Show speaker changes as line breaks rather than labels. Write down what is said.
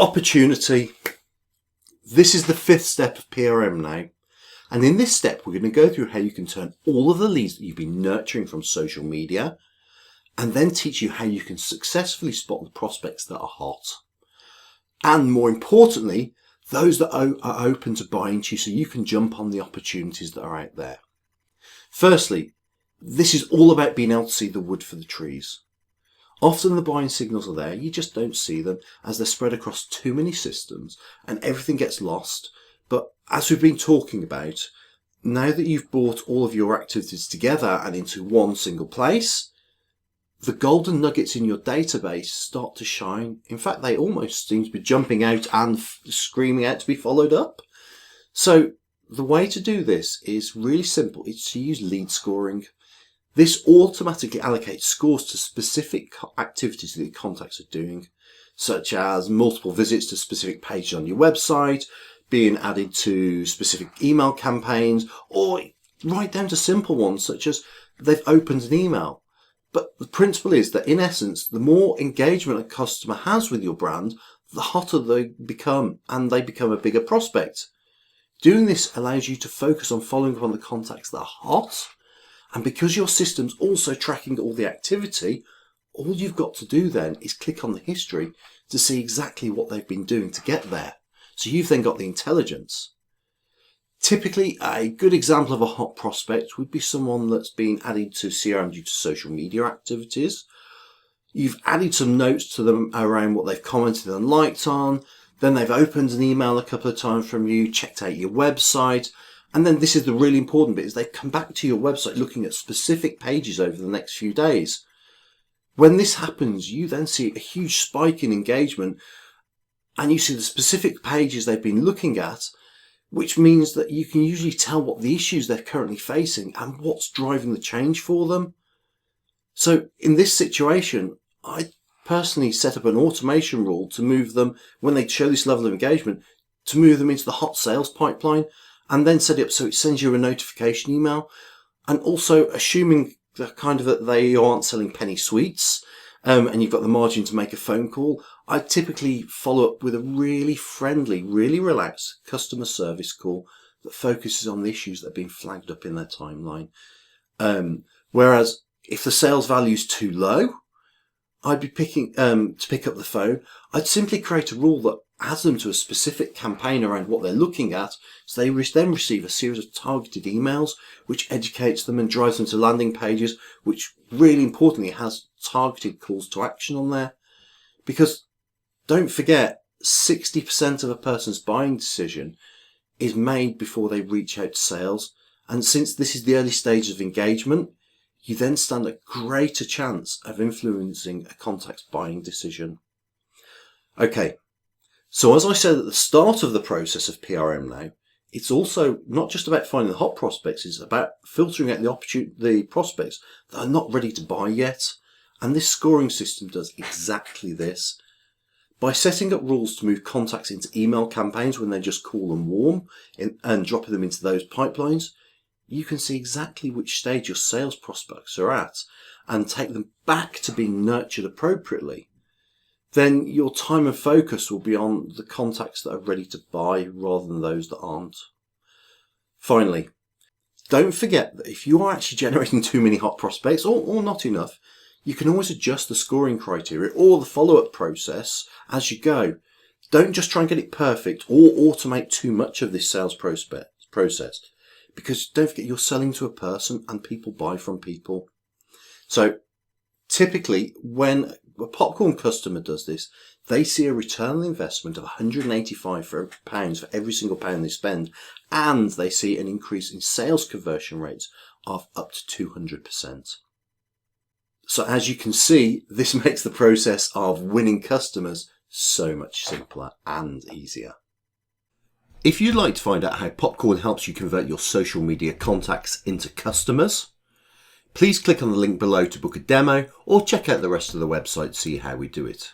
Opportunity. This is the 5th step of PRM now. And in this step, we're going to go through how you can turn all of the leads that you've been nurturing from social media and then teach you how you can successfully spot the prospects that are hot. And more importantly, those that are open to buying to you so you can jump on the opportunities that are out there. Firstly, this is all about being able to see the wood for the trees. Often the buying signals are there, you just don't see them as they're spread across too many systems and everything gets lost. But as we've been talking about, now that you've brought all of your activities together and into one single place, the golden nuggets in your database start to shine. In fact, they almost seem to be jumping out and screaming out to be followed up. So the way to do this is really simple. It's to use lead scoring. This automatically allocates scores to specific activities that your contacts are doing, such as multiple visits to specific pages on your website, being added to specific email campaigns, or right down to simple ones such as they've opened an email. But the principle is that in essence, the more engagement a customer has with your brand, the hotter they become and they become a bigger prospect. Doing this allows you to focus on following up on the contacts that are hot. And because your system's also tracking all the activity, all you've got to do then is click on the history to see exactly what they've been doing to get there. So you've then got the intelligence. Typically, a good example of a hot prospect would be someone that's been added to CRM due to social media activities. You've added some notes to them around what they've commented and liked on. Then they've opened an email a couple of times from you, checked out your website. And then this is the really important bit, is they come back to your website looking at specific pages over the next few days. When this happens, you then see a huge spike in engagement and you see the specific pages they've been looking at, which means that you can usually tell what the issues they're currently facing and what's driving the change for them. So in this situation, I personally set up an automation rule to move them, when they show this level of engagement, to move them into the hot sales pipeline. And then set it up so it sends you a notification email. And also assuming that they aren't selling penny sweets, and you've got the margin to make a phone call, I typically follow up with a really friendly, really relaxed customer service call that focuses on the issues that have been flagged up in their timeline. Whereas if the sales value is too low, I'd be to pick up the phone, I'd simply create a rule that adds them to a specific campaign around what they're looking at, so they then receive a series of targeted emails which educates them and drives them to landing pages, which really importantly has targeted calls to action on there. Because don't forget, 60% of a person's buying decision is made before they reach out to sales, and since this is the early stages of engagement, you then stand a greater chance of influencing a contact's buying decision. Okay. So as I said at the start of the process of PRM now, it's also not just about finding the hot prospects, it's about filtering out the prospects that are not ready to buy yet. And this scoring system does exactly this. By setting up rules to move contacts into email campaigns when they're just cool and warm and dropping them into those pipelines, you can see exactly which stage your sales prospects are at and take them back to being nurtured appropriately. Then your time and focus will be on the contacts that are ready to buy rather than those that aren't. Finally, don't forget that if you are actually generating too many hot prospects or not enough, you can always adjust the scoring criteria or the follow-up process as you go. Don't just try and get it perfect or automate too much of this sales process, because don't forget you're selling to a person and people buy from people. So typically when a popcorn customer does this, they see a return on investment of £185 for every single pound they spend, and they see an increase in sales conversion rates of up to 200%. So as you can see, this makes the process of winning customers so much simpler and easier. If you'd like to find out how Popcorn helps you convert your social media contacts into customers, please click on the link below to book a demo or check out the rest of the website to see how we do it.